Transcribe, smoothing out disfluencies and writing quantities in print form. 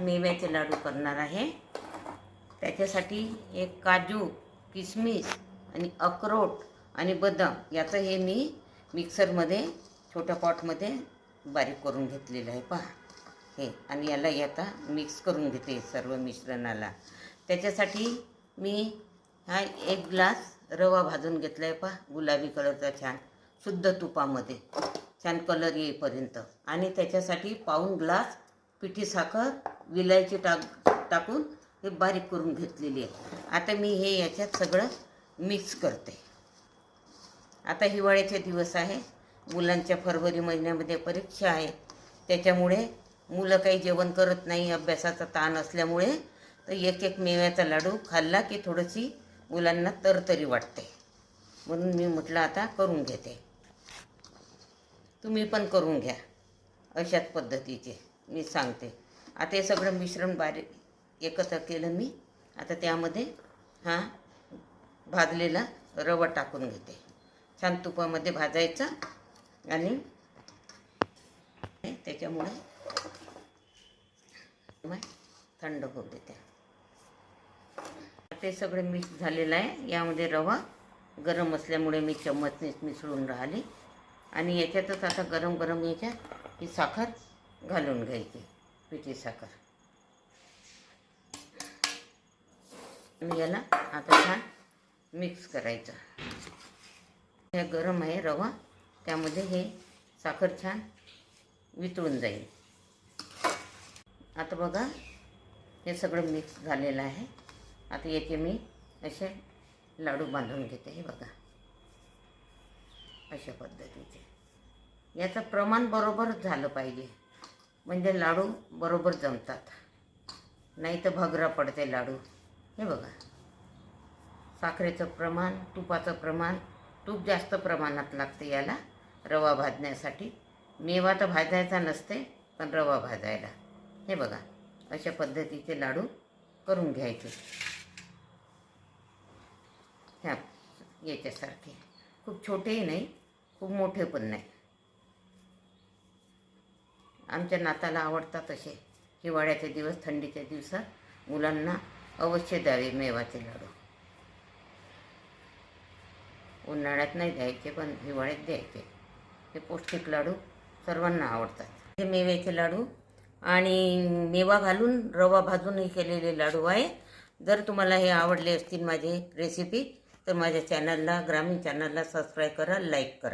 मेव्याचे लाडू करणार आहे। त्याच्यासाठी एक काजू, किशमिश आणि अक्रोड आणि बदाम याचं हे मी मिक्सरमध्ये छोट्या पॉटमध्ये बारीक करून घेतलेलं आहे पहा हे। आणि याला आता मिक्स करून घेते सर्व मिश्रणाला। त्याच्यासाठी मी हा 1 ग्लास रवा भाजून घेतला आहे पहा, गुलाबी कलरचा छान शुद्ध तुपामध्ये छान कलर येईपर्यंत। आणि त्याच्यासाठी पाऊण ग्लास पिठी साखर विलायची टाकून हे बारीक करून घेतलेली आहे। आता मी हे याच्यात सगळं मिक्स करते। आता हिवाळ्याचे दिवस आहे, मुलांच्या फरवरी महिन्यामध्ये परीक्षा आहे, त्याच्यामुळे मुलं काही जेवण करत नाही, अभ्यासाचा ताण असल्यामुळे। तर एक मेव्याचा लाडू खाल्ला की थोडीशी मुलांना तरतरी वाटते, म्हणून मी म्हटलं आता करून घेते। तुम्ही पण करून घ्या अशाच पद्धतीचे मी सांगते। आता हे सगळं मिश्रण बारीक एकत्र केलं मी। आता त्यामध्ये हा भाजलेला रवा टाकून घेते, छान तुपामध्ये भाजायचा आणि त्याच्यामुळे थंड होऊ देते। ते सगळे मिक्स झालेलं आहे। यामध्ये रवा गरम असल्यामुळे मी चम्मचनेच मिसळून राहिली आणि याच्यातच आता गरम गरम याच्यात ही साखर घालून घ्यायची, पिठी साखर। आणि याला आता छान मिक्स करायचं। हे गरम आहे रवा, त्यामध्ये हे साखर छान वितळून जाईल। आता बघा हे सगळं मिक्स झालेलं आहे। आता याचे मी असे लाडू बांधून घेते, हे बघा अशा पद्धतीचे। याचं प्रमाण बरोबर झालं पाहिजे, म्हणजे लाडू बरोबर जमतात, नाही तर भगरा पडते लाडू। हे बघा साखरेचं प्रमाण, तुपाचं प्रमाण, तूप जास्त प्रमाणात लागते याला रवा भाजण्यासाठी। मेवा तर भाजायचा नसते, पण रवा भाजायला। हे बघा अशा पद्धतीचे लाडू करून घ्यायचे, ह्या याच्यासारखे। खूप छोटेही नाही, खूप मोठे पण नाही। आमच्या नाताला आवडतात असे हिवाळ्याचे दिवस, थंडीच्या दिवसात मुलांना अवश्य द्यावे मेवाचे लाडू। उन्हाळ्यात नाही द्यायचे, पण हिवाळ्यात द्यायचे। हे पौष्टिक लाडू सर्वांना आवडतात। हे मेव्याचे लाडू आणि मेवा घालून रवा भाजूनही केलेले लाडू आहे। जर तुम्हाला हे आवडले असतील माझे रेसिपी, तर माझ्या चॅनलला, ग्रामीण चॅनलला सबस्क्राईब करा, लाईक करा।